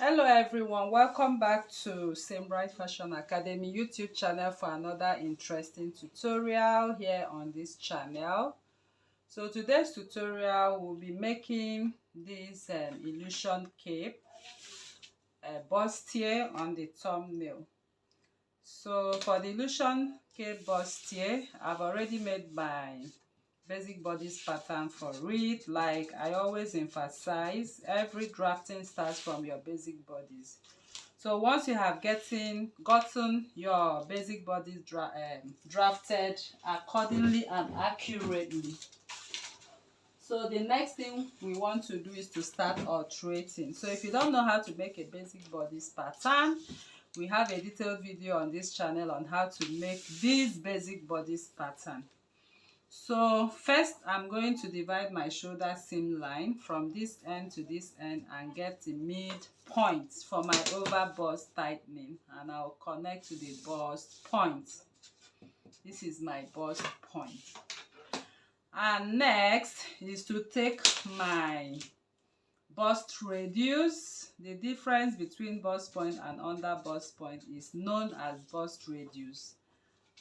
Hello everyone, welcome back to Same Bright Fashion Academy YouTube channel for another interesting tutorial here on this channel. So today's tutorial will be making this illusion cape, bustier on the thumbnail. So for the illusion cape bustier, I've already made my basic bodice pattern for it. Like I always emphasize, every drafting starts from your basic bodies. So once you have gotten your basic bodies drafted accordingly and accurately, so the next thing we want to do is to start alterating. So if you don't know how to make a basic bodice pattern, we have a detailed video on this channel on how to make this basic bodice pattern. So first I'm going to divide my shoulder seam line from this end to this end and get the midpoint for my over bust tightening, and I'll connect to the bust point. This is my bust point. And next is to take my bust radius. The difference between bust point and under bust point is known as bust radius,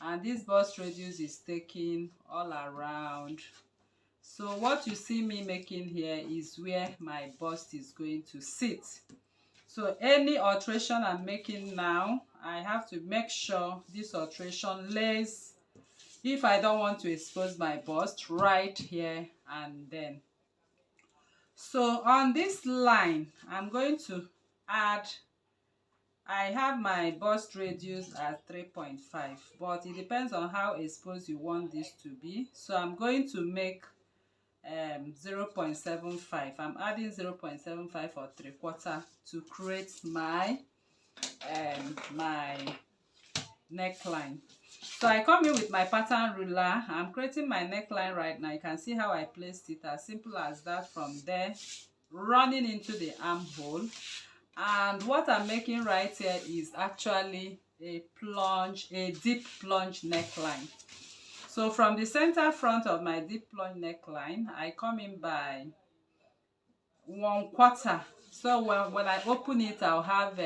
and this bust radius is taken all around. So what you see me making here is where my bust is going to sit. So any alteration I'm making now, I have to make sure this alteration lays, if I don't want to expose my bust, right here and then. So on this line I'm going to add, I have my bust radius at 3.5, but it depends on how exposed you want this to be. So I'm going to make 0.75. I'm adding 0.75 or 3/4 to create my neckline. So I come in with my pattern ruler. I'm creating my neckline right now. You can see how I placed it, as simple as that, from there running into the armhole. And what I'm making right here is actually a deep plunge neckline. So from the center front of my deep plunge neckline, I come in by 1/4. So when I open it, I'll have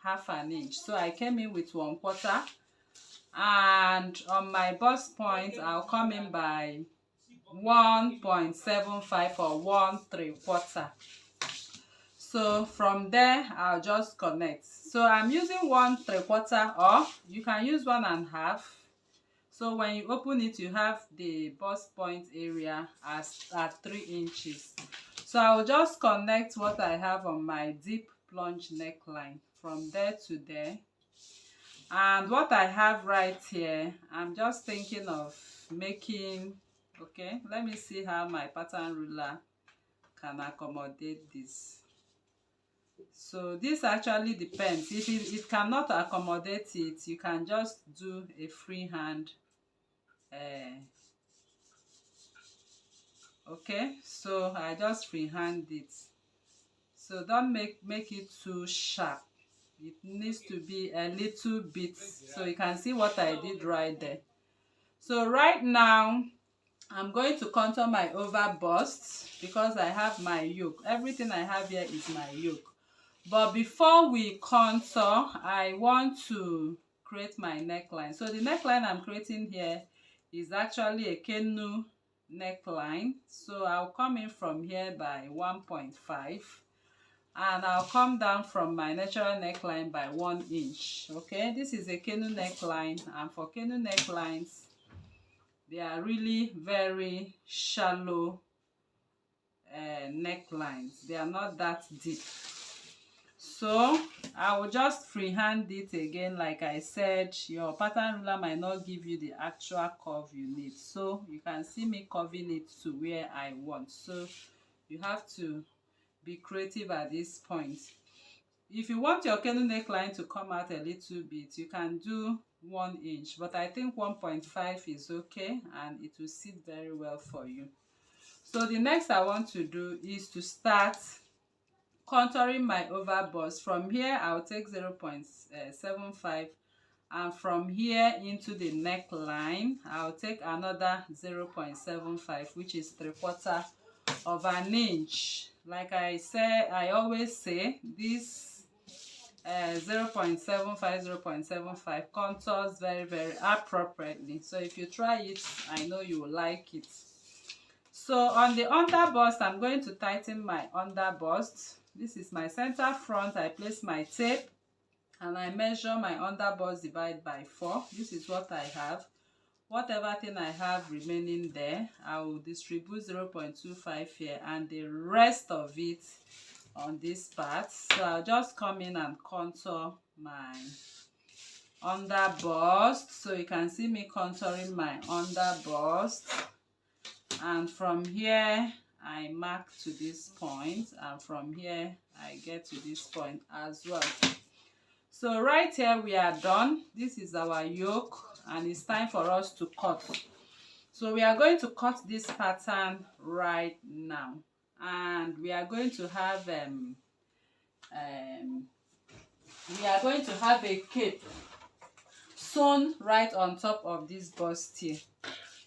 half an inch. So I came in with 1/4, and on my bust point, I'll come in by 1.75 or 1/3/4. So from there I'll just connect. So I'm using 1/3/4, or you can use 1.5. So when you open it, you have the bust point area at 3 inches. So I'll just connect what I have on my deep plunge neckline from there to there. And what I have right here, I'm just thinking of making, okay, let me see how my pattern ruler can accommodate this. So this actually depends. If it cannot accommodate it, you can just do a freehand. Okay, so I just freehand it. So don't make it too sharp. It needs to be a little bit, so you can see what I did right there. So right now I'm going to contour my over bust because I have my yoke. Everything I have here is my yoke. But before we contour, I want to create my neckline. So the neckline I'm creating here is actually a canoe neckline. So I'll come in from here by 1.5, and I'll come down from my natural neckline by 1 inch. Okay, this is a canoe neckline, and for canoe necklines, they are really very shallow necklines. They are not that deep. So I will just freehand it again. Like I said, your pattern ruler might not give you the actual curve you need, so you can see me curving it to where I want. So you have to be creative at this point. If you want your canoe neckline to come out a little bit, you can do 1 inch, but I think 1.5 is okay, and it will sit very well for you. So the next I want to do is to start contouring my over bust. From here I'll take 0.75, and from here into the neckline I'll take another 0.75, which is 3/4 of an inch. Like I always say, this 0.75, 0.75, contours very appropriately. So if you try it, I know you will like it. So on the under bust, I'm going to tighten my under bust. This is my center front. I place my tape and I measure my under bust divide by 4. This is what I have. Whatever thing I have remaining there, I will distribute 0.25 here and the rest of it on this part. So I'll just come in and contour my under bust. So you can see me contouring my under bust. And from here I mark to this point, and from here I get to this point as well. So right here we are done. This is our yoke and it's time for us to cut. So we are going to cut this pattern right now, and we are going to have a cape sewn right on top of this bustier.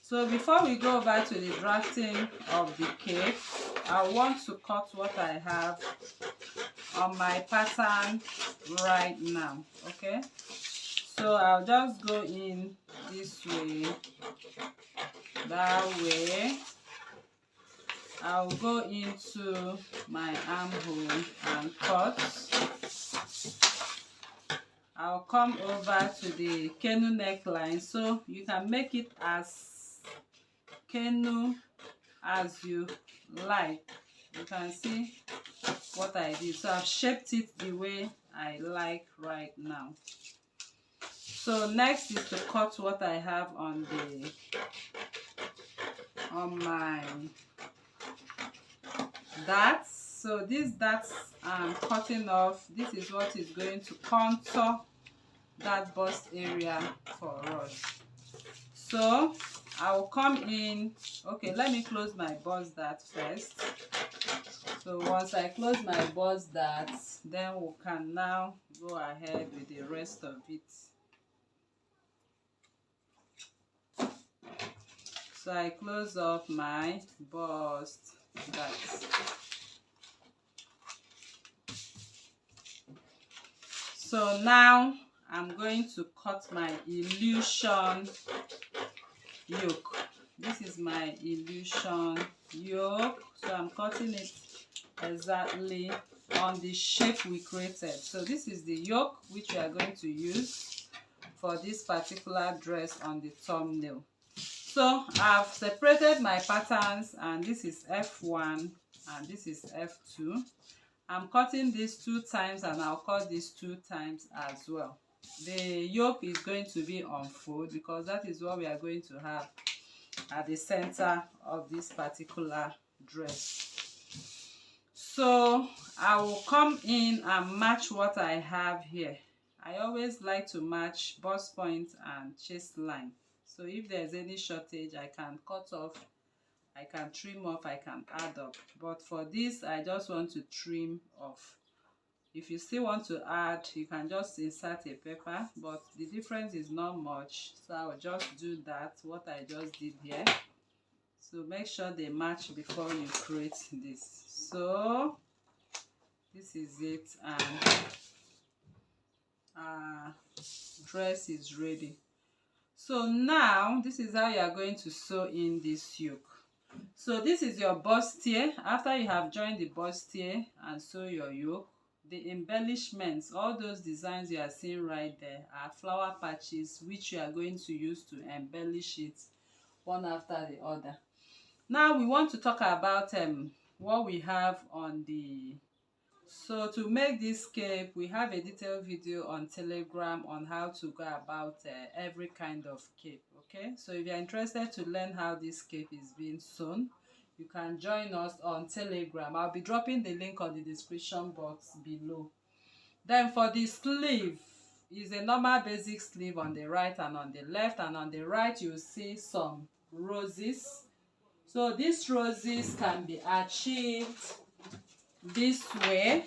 So before we go over to the drafting of the cape, I want to cut what I have on my pattern right now. Okay, so I'll just go in this way, that way. I'll go into my armhole and cut. I'll come over to the canoe neckline, so you can make it as canoe as you like. You can see what I did. So I've shaped it the way I like right now. So next is to cut what I have on my darts. So these darts I'm cutting off. This is what is going to contour that bust area for us. So I will come in. Okay, let me close my bust dart first. So once I close my bust dart, then we can now go ahead with the rest of it. So I close up my bust dart. So now I'm going to cut my illusion yoke. This is my illusion yoke. So I'm cutting it exactly on the shape we created. So this is the yoke which we are going to use for this particular dress on the thumbnail. So I've separated my patterns, and this is F1 and this is F2. I'm cutting this 2 times and I'll cut this 2 times as well. The yoke is going to be on fold because that is what we are going to have at the center of this particular dress. So I will come in and match what I have here. I always like to match bust point and chest line. So if there's any shortage, I can cut off, I can trim off, I can add up. But for this, I just want to trim off. If you still want to add, you can just insert a paper, but the difference is not much. So I will just do that, what I just did here. So make sure they match before you create this. So this is it, and dress is ready. So now this is how you are going to sew in this yoke. So this is your bustier. After you have joined the bustier and sew your yoke, the embellishments, all those designs you are seeing right there, are flower patches which you are going to use to embellish it one after the other. Now we want to talk about what we have on the... So to make this cape, we have a detailed video on Telegram on how to go about every kind of cape. Okay, so if you're interested to learn how this cape is being sewn, you can join us on Telegram. I'll be dropping the link on the description box below. Then for the sleeve, is a normal basic sleeve on the right and on the left, and on the right you'll see some roses. So these roses can be achieved this way.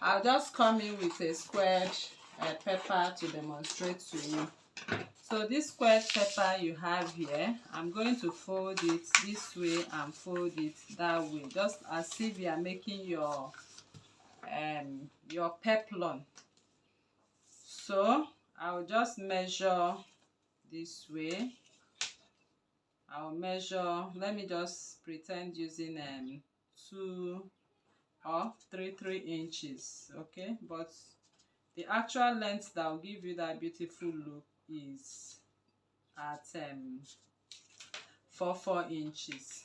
I'll just come in with a squared pepper to demonstrate to you. So this squared pepper you have here, I'm going to fold it this way and fold it that way, just as if you are making your peplon. So I'll just measure this way. I'll measure, let me just pretend using 2 or 3 inches, okay? But the actual length that will give you that beautiful look is at 4 inches.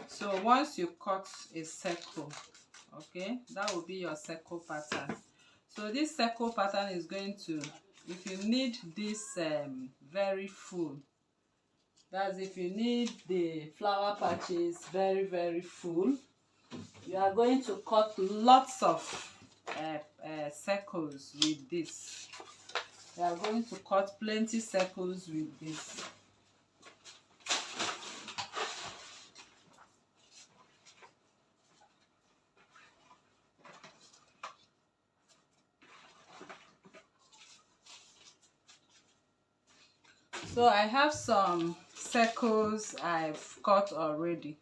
So once you cut a circle, okay, that will be your circle pattern. So this circle pattern is going to, if you need this very full, that's if you need the flower patches very full, you are going to cut lots of circles with this. You are going to cut plenty circles with this. So I have some circles I've cut already.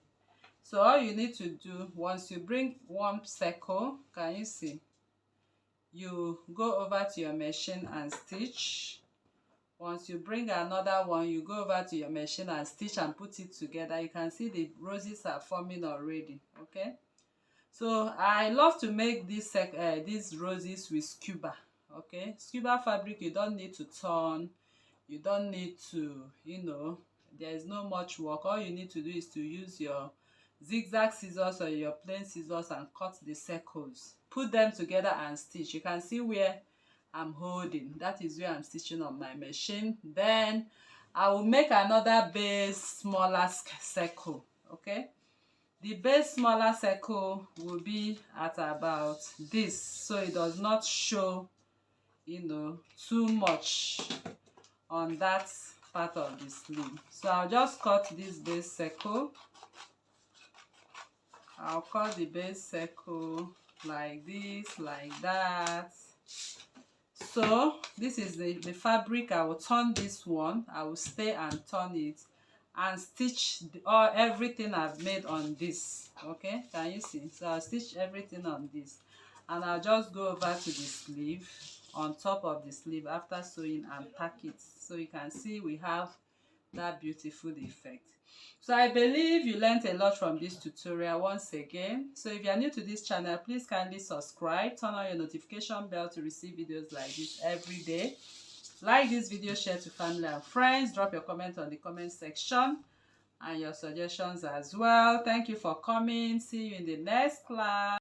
So all you need to do, once you bring one circle, can you see? You go over to your machine and stitch. Once you bring another one, you go over to your machine and stitch and put it together. You can see the roses are forming already, okay? So I love to make these roses with scuba, okay? Scuba fabric, you don't need to turn, you don't need to, you know, there is no much work. All you need to do is to use your zigzag scissors or your plain scissors and cut the circles, put them together and stitch. You can see where I'm holding, that is where I'm stitching on my machine. Then I will make another base smaller circle, okay? The base smaller circle will be at about this, so it does not show, you know, too much on that part of the sleeve. So I'll just cut this base circle. I'll cut the base circle like this, like that. So this is the fabric. I will turn this one, I will stay and turn it and stitch everything I've made on this, okay? Can you see? So I'll stitch everything on this and I'll just go over to the sleeve, on top of the sleeve after sewing, and tack it, so you can see we have that beautiful effect. So I believe you learned a lot from this tutorial once again. So if you are new to this channel, please kindly subscribe, turn on your notification bell to receive videos like this every day. Like this video, share to family and friends, drop your comment on the comment section and your suggestions as well. Thank you for coming. See you in the next class.